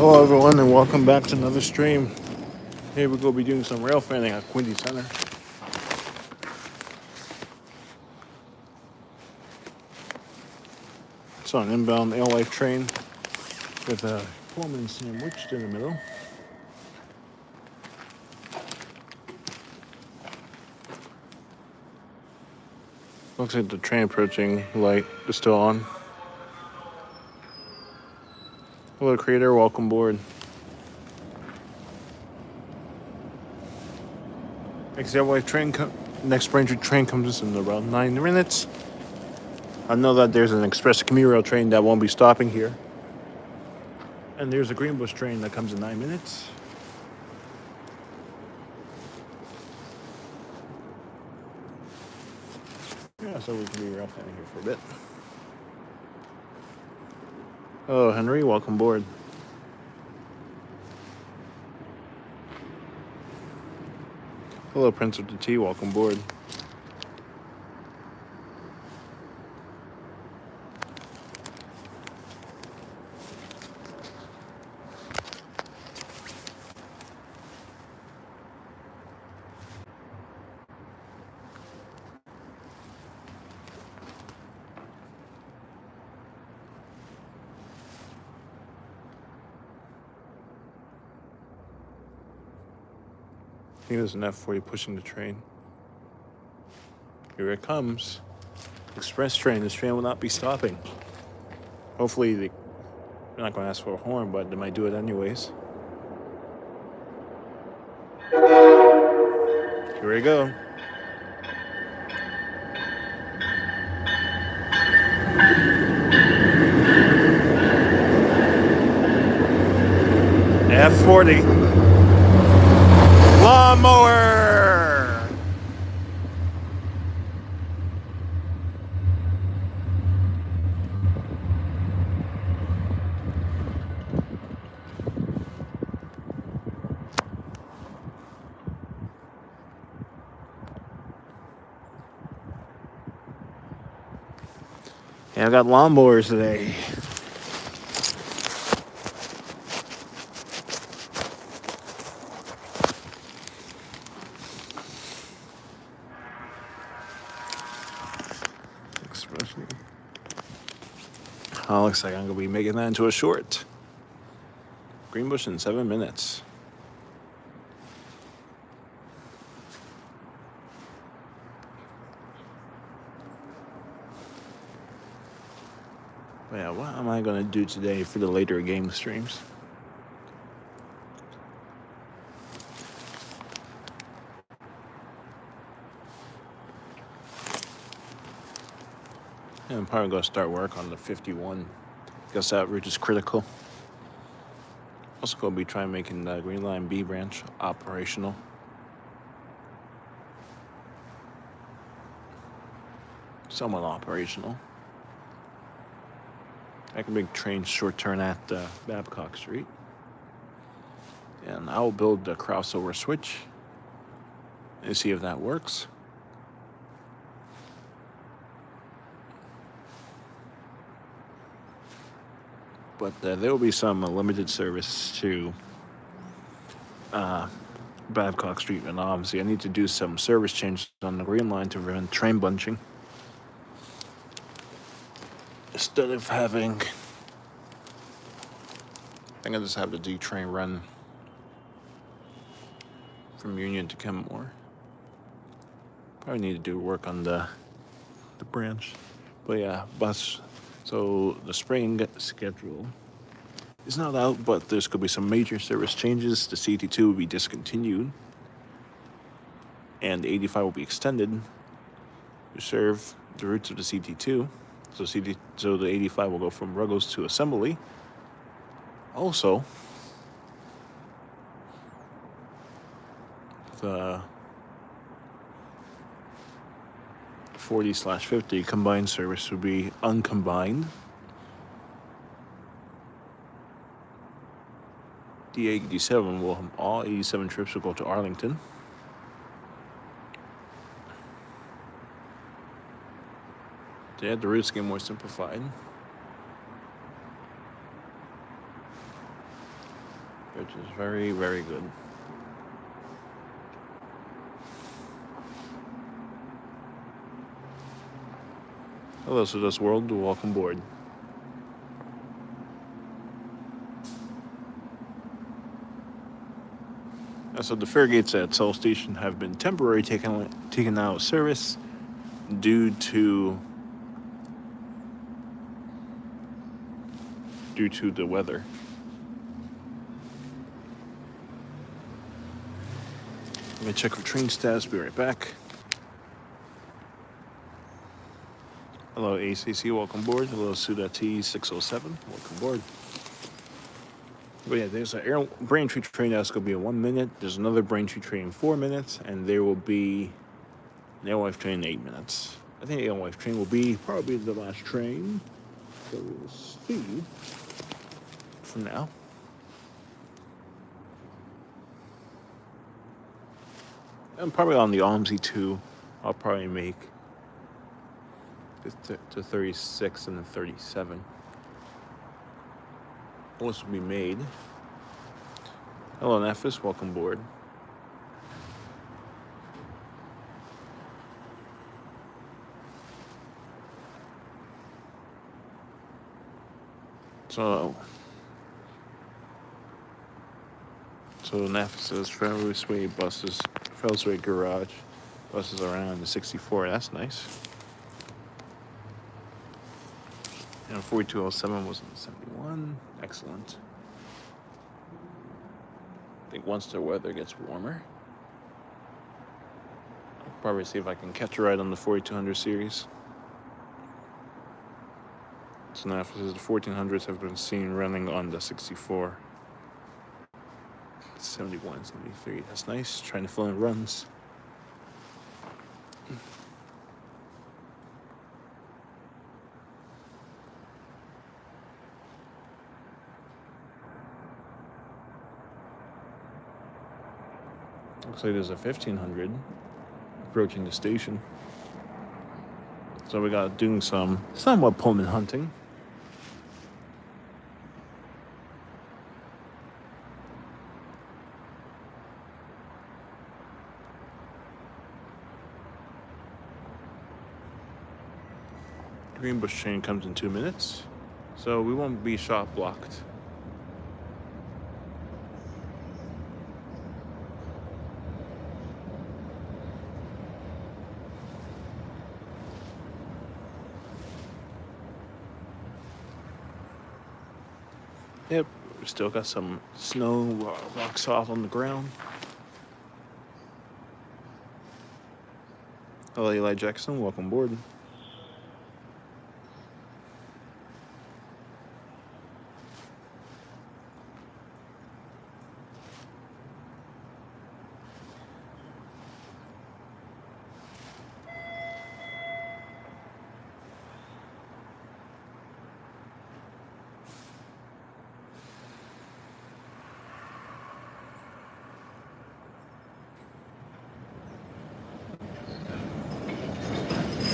Hello everyone and welcome back to another stream. Here we go be doing some rail fanning at Quincy Center. It's on an inbound Life train with a Pullman sandwiched in the middle. Looks like the train approaching light is still on. Hello creator, welcome aboard. Next Life train next Ranger train comes in around 9 minutes. I know that there's an express commuter rail train that won't be stopping here. And there's a Greenbush train that comes in 9 minutes. Yeah, so we can be rail fanning here for a bit. Hello Henry, welcome aboard. Hello Prince of the T, welcome aboard. I think there's an F40 pushing the train. Here it comes. Express train. This train will not be stopping. Hopefully, they're not going to ask for a horn, but they might do it anyways. Here we go. F40. Lawnmower! Yeah, I got lawnmowers today. Especially. Oh, looks like I'm going to be making that into a short. Greenbush in 7 minutes. But yeah, what am I going to do today for the later game streams? Yeah, I'm probably going to start work on the 51. Guess that route is critical. Also going to be trying making the Green Line B branch operational. Somewhat operational. I can make trains short turn at Babcock Street. And I'll build the crossover switch and see if that works. But there will be some limited service to Babcock Street, and obviously I need to do some service changes on the Green Line to prevent train bunching. Instead of having, I think I just have the D train run from Union to Kenmore. Probably need to do work on the branch. But yeah, bus. So the spring schedule is not out, but there's could be some major service changes. The CT2 will be discontinued, and the 85 will be extended to serve the routes of the CT2. So the 85 will go from Ruggles to Assembly. Also, the 40/50 combined service will be uncombined. The 87 will have all 87 trips will go to Arlington. Yeah, the routes get more simplified. which is very, very good. Hello, Sudust World. Welcome aboard. So the fare gates at Seoul Station have been temporarily taken out of service due to the weather. Let me check for train status. Be right back. Hello, ACC. Welcome aboard. Hello, Suda T607. Welcome aboard. But yeah, there's a Braintree train that's going to be in 1 minute. There's another Braintree train in 4 minutes, and there will be an Alewife train in 8 minutes. I think the Alewife train will be probably the last train. So we'll see from now. And probably on the OMSI too, I'll probably make it to 36 and then 37. Most will be made. Hello, Nephis. Welcome aboard. So Nephis says Fellsway buses, Fellsway garage buses around the 64. That's nice. And 4207 was in the 71. Excellent. I think once the weather gets warmer, I'll probably see if I can catch a ride on the 4200 series. So now, the 1400s have been seen running on the 64. 71, 73. That's nice. Trying to fill in runs. Looks like there's a 1500 approaching the station. So we got doing some somewhat Pullman hunting. Greenbush train comes in 2 minutes, so we won't be shot blocked. Yep, we still got some snow, rock salt on the ground. Hello, Eli Jackson. Welcome aboard.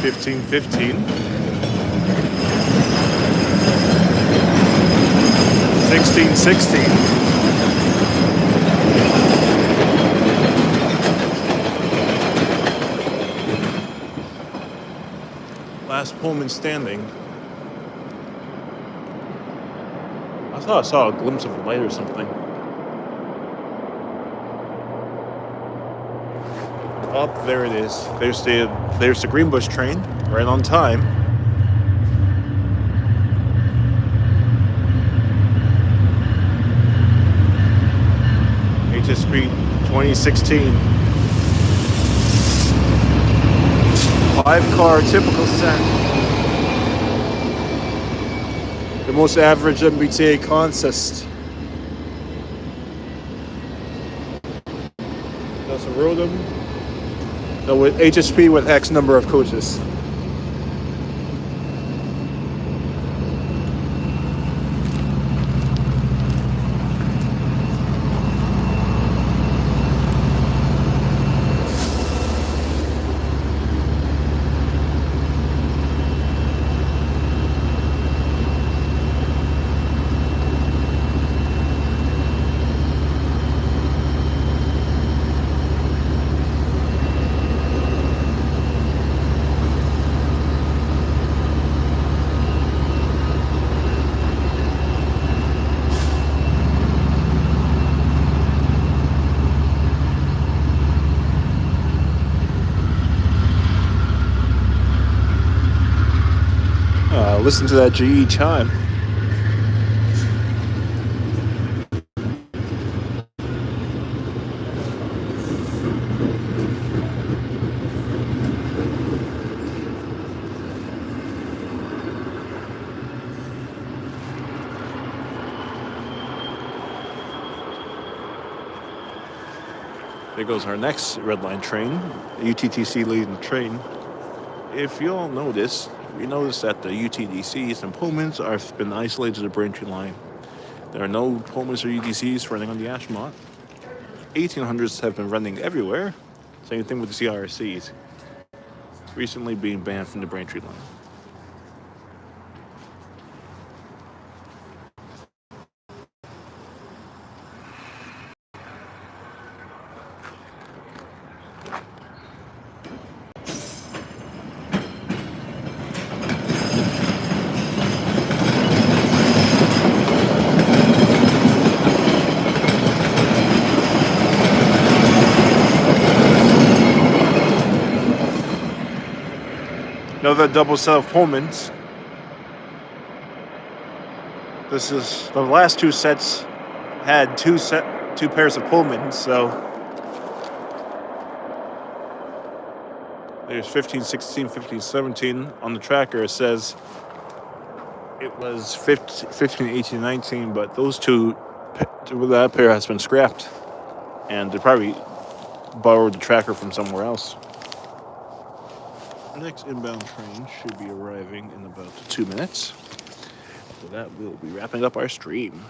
$15.15. 16.16. Last Pullman standing. I thought I saw a glimpse of a light or something. Oh, there it is. There's the Greenbush train, right on time. HSP 2016. 5-car typical set. The most average MBTA consist. That's a Rodham. No, with HSP with X number of coaches. Listen to that GE chime. There goes our next red line train, UTTC leading the train. If you all notice, we notice that the UTDCs and Pullmans have been isolated to the Braintree line. There are no Pullmans or UTCs running on the Ashmont. 1800s have been running everywhere. Same thing with the CRCs. Recently being banned from the Braintree line. Another double set of Pullmans. This is the last two sets had two pairs of Pullmans, so there's 15, 16, 15, 17 on the tracker. It says it was 15, 18, 19, but those two, that pair has been scrapped, and they probably borrowed the tracker from somewhere else. The next inbound train should be arriving in about 2 minutes. After that, we'll be wrapping up our stream.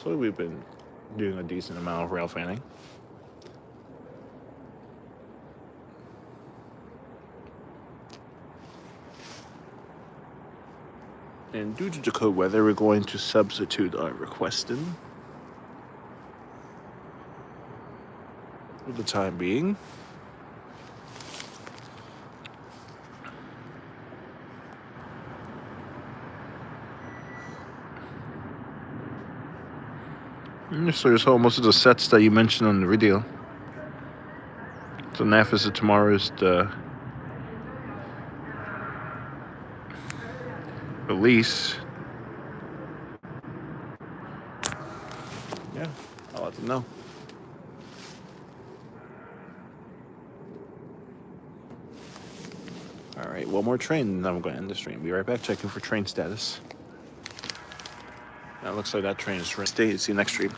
So we've been doing a decent amount of rail fanning. And due to the cold weather, we're going to substitute our requesting for the time being. So there's most of the sets that you mentioned on the video. So NAFIS of tomorrow is the release. Yeah, I'll let them know. Alright, one more train, and then I'm going to end the stream. Be right back, checking for train status. That looks like that train is ready. See you next stream.